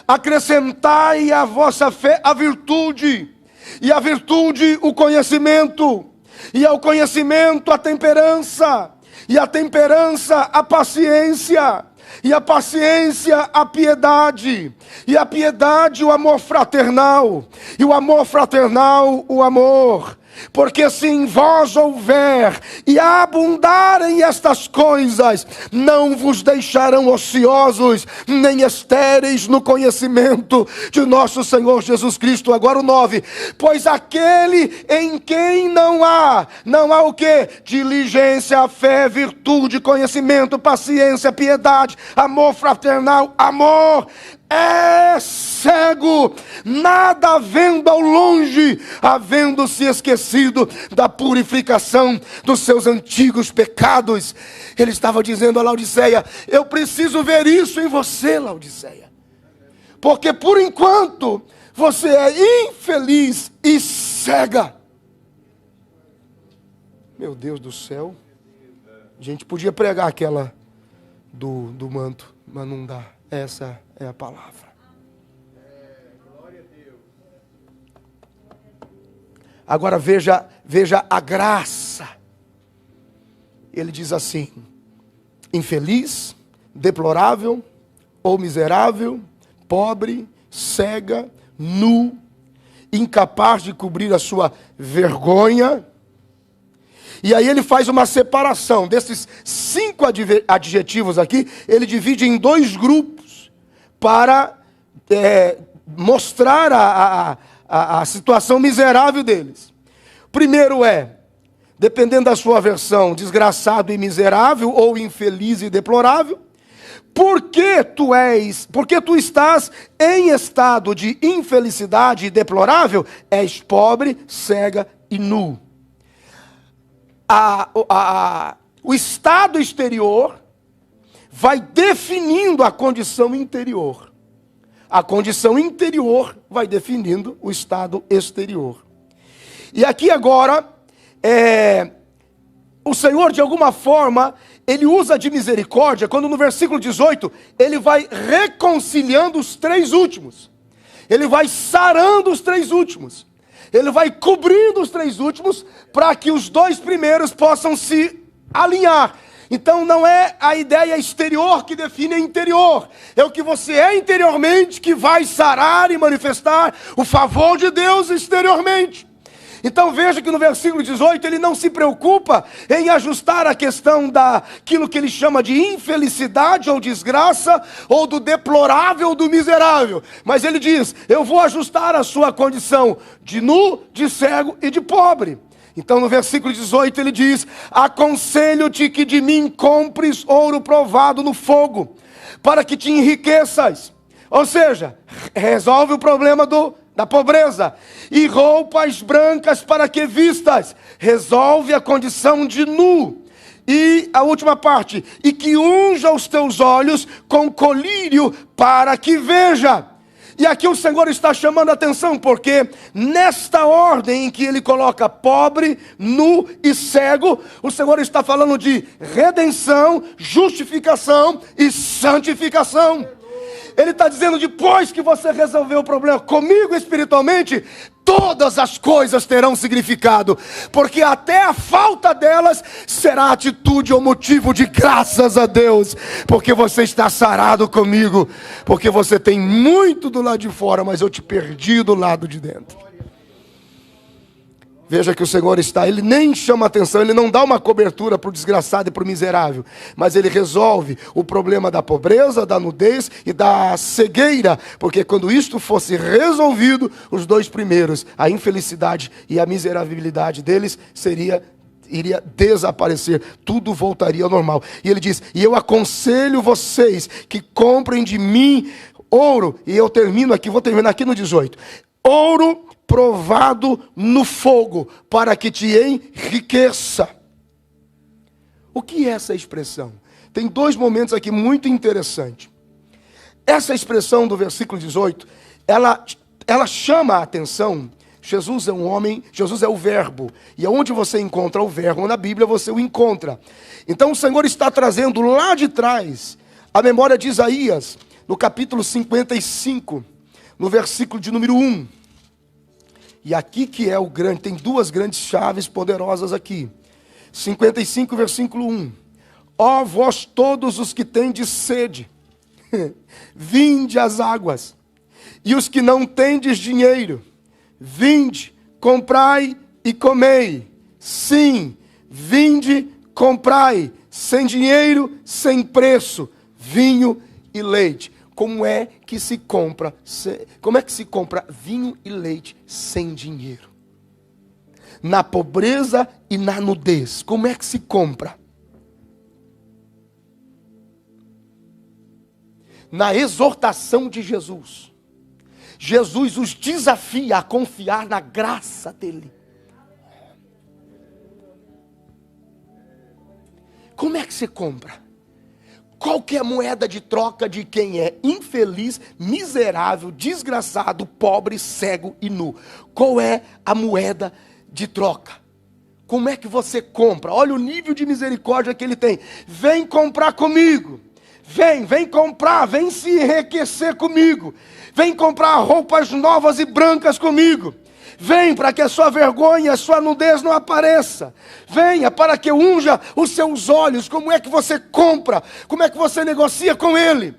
acrescentai à vossa fé a virtude, e à virtude o conhecimento, e ao conhecimento a temperança, e à temperança a paciência, e a paciência a piedade, e a piedade o amor fraternal, e o amor fraternal o amor. Porque se em vós houver e abundarem estas coisas, não vos deixarão ociosos, nem estéreis no conhecimento de nosso Senhor Jesus Cristo. Agora o 9, pois aquele em quem não há o que? Diligência, fé, virtude, conhecimento, paciência, piedade, amor fraternal, amor, é cego, nada vendo ao longe, havendo-se esquecido da purificação dos seus antigos pecados. Ele estava dizendo a Laodiceia, eu preciso ver isso em você, Laodiceia, porque por enquanto você é infeliz e cega. Meu Deus do céu, a gente podia pregar aquela do manto, mas não dá. Essa é a palavra. Agora veja a graça ele diz assim: infeliz, deplorável ou miserável, pobre, cega, nu, incapaz de cobrir a sua vergonha. E aí ele faz uma separação desses 5 adjetivos aqui, ele divide em 2 grupos para mostrar a situação miserável deles. Primeiro dependendo da sua versão, desgraçado e miserável, ou infeliz e deplorável. Porque tu estás em estado de infelicidade e deplorável, és pobre, cega e nu. O estado exterior vai definindo a condição interior. A condição interior vai definindo o estado exterior. E aqui agora, o Senhor, de alguma forma, ele usa de misericórdia, quando no versículo 18, ele vai reconciliando os 3 últimos. Ele vai sarando os 3 últimos. Ele vai cobrindo os 3 últimos, para que os 2 primeiros possam se alinhar. Então não é a ideia exterior que define a interior. É o que você é interiormente que vai sarar e manifestar o favor de Deus exteriormente. Então veja que no versículo 18 ele não se preocupa em ajustar a questão daquilo que ele chama de infelicidade ou desgraça, ou do deplorável ou do miserável. Mas ele diz: eu vou ajustar a sua condição de nu, de cego e de pobre. Então no versículo 18 ele diz: aconselho-te que de mim compres ouro provado no fogo, para que te enriqueças. Ou seja, resolve o problema da pobreza. E roupas brancas para que vistas. Resolve a condição de nu. E a última parte: e que unja os teus olhos com colírio para que veja. E aqui o Senhor está chamando a atenção, porque nesta ordem em que ele coloca pobre, nu e cego, o Senhor está falando de redenção, justificação e santificação. Ele está dizendo: depois que você resolveu o problema comigo espiritualmente, todas as coisas terão significado, porque até a falta delas será atitude ou motivo de graças a Deus, porque você está sarado comigo, porque você tem muito do lado de fora, mas eu te perdi do lado de dentro. Veja que o Senhor ele nem chama atenção, ele não dá uma cobertura para o desgraçado e para o miserável, mas ele resolve o problema da pobreza, da nudez e da cegueira, porque quando isto fosse resolvido, os 2 primeiros, a infelicidade e a miserabilidade deles iria desaparecer, tudo voltaria ao normal. E ele diz: e eu aconselho vocês que comprem de mim ouro, e eu termino aqui, vou terminar aqui no 18, ouro provado no fogo, para que te enriqueça. O que é essa expressão? Tem 2 momentos aqui muito interessantes. Essa expressão do versículo 18, ela chama a atenção. Jesus é um homem, Jesus é o verbo, e aonde você encontra o verbo na Bíblia, você o encontra. Então o Senhor está trazendo lá de trás a memória de Isaías, no capítulo 55, no versículo de número 1. E aqui que é o grande, tem 2 grandes chaves poderosas aqui. 55, versículo 1. Ó vós todos os que tendes sede, vinde às águas. E os que não tendes dinheiro, vinde, comprai e comei. Sim, vinde, comprai, sem dinheiro, sem preço, vinho e leite. Como é que se compra vinho e leite sem dinheiro? Na pobreza e na nudez, como é que se compra? Na exortação de Jesus. Jesus os desafia a confiar na graça dele. Como é que se compra? Qual que é a moeda de troca de quem é infeliz, miserável, desgraçado, pobre, cego e nu? Qual é a moeda de troca? Como é que você compra? Olha o nível de misericórdia que ele tem. Vem comprar comigo. Vem comprar, vem se enriquecer comigo. Vem comprar roupas novas e brancas comigo. Vem para que a sua vergonha, a sua nudez não apareça. Venha para que eu unja os seus olhos. Como é que você compra? Como é que você negocia com Ele?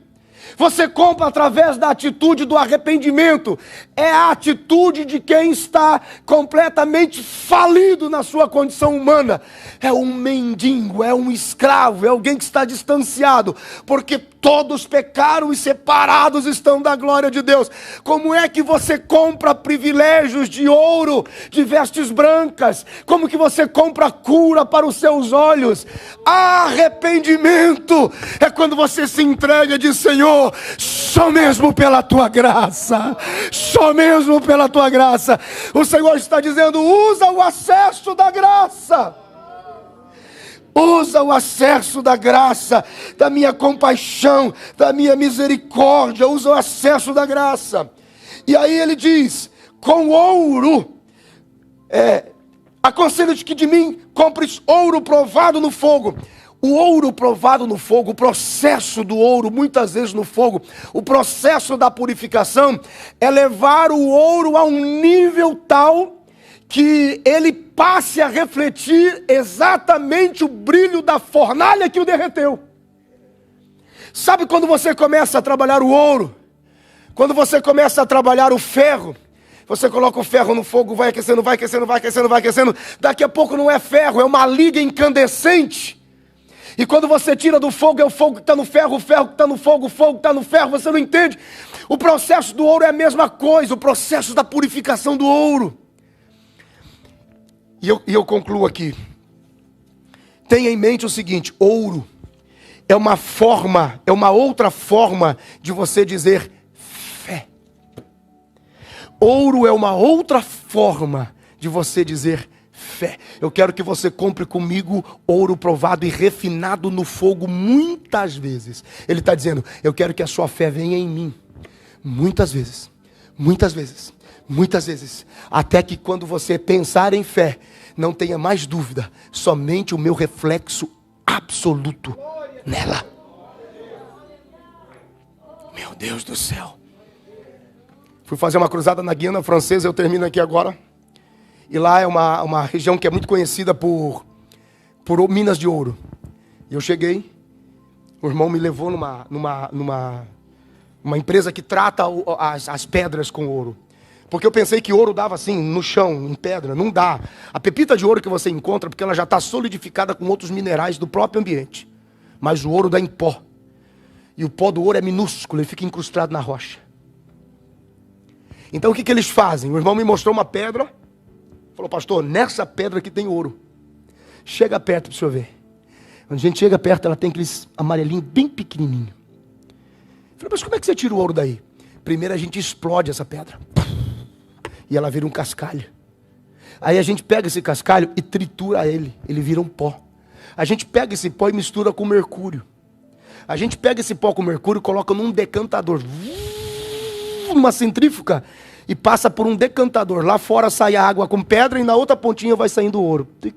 Você compra através da atitude do arrependimento. É a atitude de quem está completamente falido na sua condição humana. É um mendigo, é um escravo, é alguém que está distanciado, porque todos pecaram e separados estão da glória de Deus. Como é que você compra privilégios de ouro, de vestes brancas? Como que você compra cura para os seus olhos? Arrependimento é quando você se entrega e diz: Senhor, só mesmo pela tua graça, só mesmo pela tua graça. O Senhor está dizendo: usa o acesso da graça. Usa o acesso da graça, da minha compaixão, da minha misericórdia. Usa o acesso da graça. E aí ele diz: com ouro, aconselho-te que de mim compres ouro provado no fogo. O ouro provado no fogo, o processo do ouro, muitas vezes no fogo, o processo da purificação é levar o ouro a um nível tal que ele passe a refletir exatamente o brilho da fornalha que o derreteu. Sabe quando você começa a trabalhar o ouro? Quando você começa a trabalhar o ferro, você coloca o ferro no fogo, vai aquecendo, vai aquecendo, vai aquecendo, vai aquecendo. Daqui a pouco não é ferro, é uma liga incandescente. E quando você tira do fogo, é o fogo que está no ferro, o ferro que está no fogo, o fogo que está no ferro, você não entende. O processo do ouro é a mesma coisa, o processo da purificação do ouro. E eu concluo aqui. Tenha em mente o seguinte: ouro é uma forma, é uma outra forma de você dizer fé. Ouro é uma outra forma de você dizer fé. Eu quero que você compre comigo ouro provado e refinado no fogo muitas vezes. Ele está dizendo: eu quero que a sua fé venha em mim. Muitas vezes, muitas vezes, muitas vezes. Até que quando você pensar em fé, não tenha mais dúvida, somente o meu reflexo absoluto nela. Meu Deus do céu. Fui fazer uma cruzada na Guiana Francesa, eu termino aqui agora. E lá é uma região que é muito conhecida por minas de ouro. E eu cheguei, o irmão me levou numa empresa que trata as pedras com ouro. Porque eu pensei que ouro dava assim, no chão, em pedra. Não dá. A pepita de ouro que você encontra, porque ela já está solidificada com outros minerais do próprio ambiente. Mas o ouro dá em pó. E o pó do ouro é minúsculo, ele fica incrustado na rocha. Então o que eles fazem? O irmão me mostrou uma pedra. Falou: pastor, nessa pedra aqui tem ouro. Chega perto para o senhor ver. Quando a gente chega perto, ela tem aqueles amarelinhos bem pequenininho. Falei: mas como é que você tira o ouro daí? Primeiro a gente explode essa pedra. E ela vira um cascalho. Aí a gente pega esse cascalho e tritura ele. Ele vira um pó. A gente pega esse pó e mistura com mercúrio. A gente pega esse pó com mercúrio e coloca num decantador. Uma centrífuga. E passa por um decantador. Lá fora sai a água com pedra e na outra pontinha vai saindo o ouro. Tic,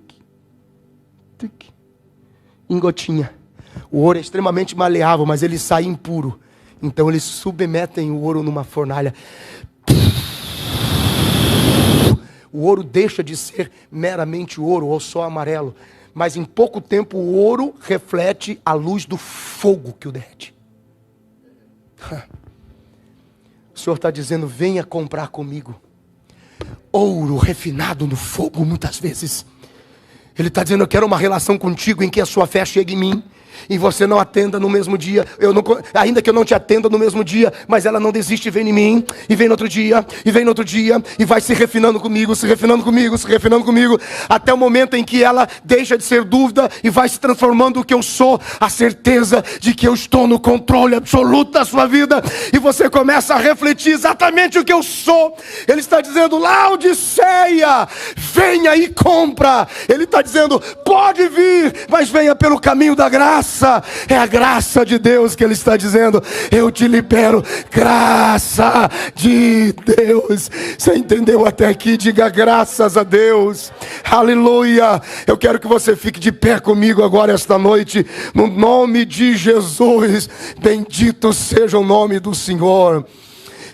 tic, em gotinha. O ouro é extremamente maleável, mas ele sai impuro. Então eles submetem o ouro numa fornalha. O ouro deixa de ser meramente ouro ou só amarelo. Mas em pouco tempo o ouro reflete a luz do fogo que o derrete. O Senhor está dizendo: venha comprar comigo ouro refinado no fogo muitas vezes. Ele está dizendo: eu quero uma relação contigo em que a sua fé chegue em mim. E você não atenda no mesmo dia, ainda que eu não te atenda no mesmo dia, mas ela não desiste e vem em mim, e vem no outro dia, e vem no outro dia, e vai se refinando comigo, se refinando comigo, se refinando comigo, até o momento em que ela deixa de ser dúvida e vai se transformando no que eu sou, a certeza de que eu estou no controle absoluto da sua vida, e você começa a refletir exatamente o que eu sou. Ele está dizendo: Laodiceia, venha e compra. Ele está dizendo: pode vir, mas venha pelo caminho da graça. É a graça de Deus que Ele está dizendo: eu te libero, graça de Deus. Você entendeu até aqui? Diga graças a Deus, aleluia. Eu quero que você fique de pé comigo agora esta noite, no nome de Jesus. Bendito seja o nome do Senhor.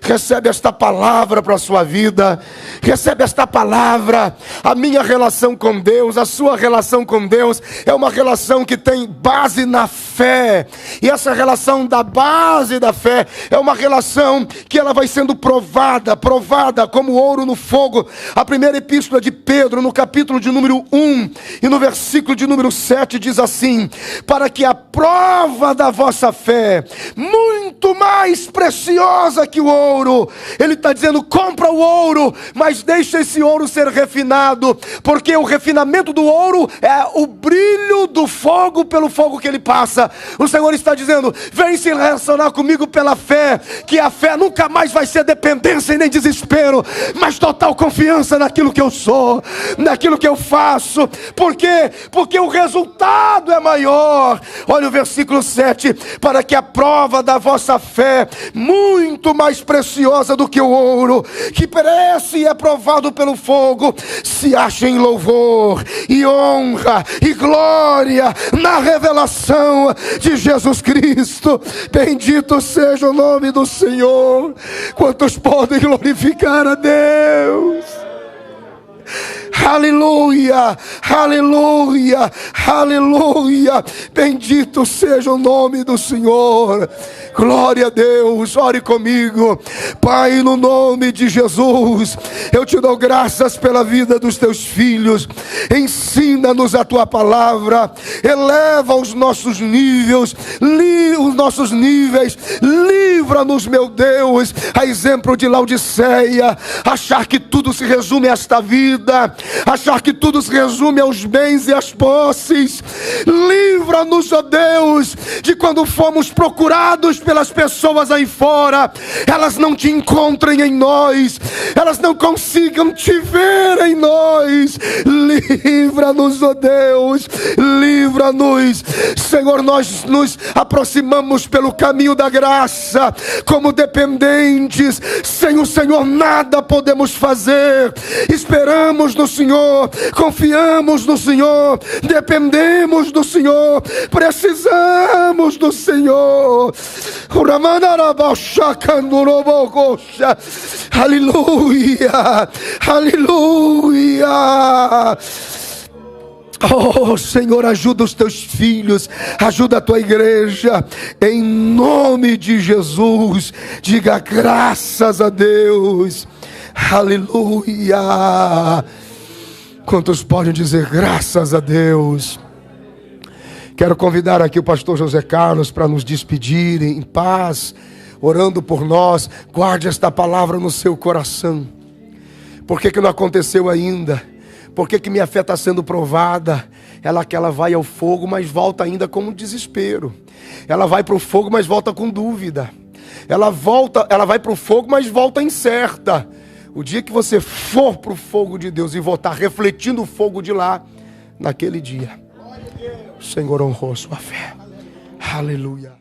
recebe esta palavra para a sua vida, recebe esta palavra. A minha relação com Deus, a sua relação com Deus é uma relação que tem base na fé, e essa relação da base da fé é uma relação que ela vai sendo provada como ouro no fogo. A primeira epístola de Pedro, no capítulo de número 1 e no versículo de número 7 diz assim: para que a prova da vossa fé, muito mais preciosa que o ouro, ele está dizendo, compra o ouro, mas deixa esse ouro ser refinado, porque o refinamento do ouro é o brilho do fogo pelo fogo que ele passa. O Senhor está dizendo, vem se relacionar comigo pela fé, que a fé nunca mais vai ser dependência e nem desespero, mas total confiança naquilo que eu sou, naquilo que eu faço. Por quê? Porque o resultado é maior. Olha o versículo 7, para que a prova da vossa fé, muito mais preciosa do que o ouro, que perece e é provado pelo fogo, se ache em louvor e honra e glória na revelação de Jesus Cristo. Bendito seja o nome do Senhor. Quantos podem glorificar a Deus? Aleluia, aleluia, aleluia. Bendito seja o nome do Senhor. Glória a Deus. Ore comigo. Pai, no nome de Jesus, eu te dou graças pela vida dos teus filhos. Ensina-nos a tua palavra, eleva os nossos níveis, livra-nos, meu Deus, a exemplo de Laodiceia, achar que tudo se resume a esta vida, achar que tudo se resume aos bens e às posses. Livra-nos, ó Deus, de quando fomos procurados pelas pessoas aí fora, elas não te encontrem em nós, elas não consigam te ver em nós. Livra-nos, ó Deus, livra-nos. Senhor, nós nos aproximamos pelo caminho da graça como dependentes. Sem o Senhor nada podemos fazer. Esperamos no Senhor, confiamos no Senhor, dependemos do Senhor, precisamos do Senhor. Aleluia, aleluia. Oh Senhor, ajuda os teus filhos, ajuda a tua igreja, em nome de Jesus. Diga graças a Deus. Aleluia. Quantos podem dizer graças a Deus? Quero convidar aqui o pastor José Carlos para nos despedir em paz, orando por nós. Guarde esta palavra no seu coração. Por que não aconteceu ainda? Por que minha fé está sendo provada? Ela vai ao fogo, mas volta ainda com um desespero. Ela vai para o fogo, mas volta com dúvida. Ela vai para o fogo, mas volta incerta. O dia que você for para o fogo de Deus e voltar refletindo o fogo de lá, naquele dia, o Senhor honrou a sua fé. Aleluia.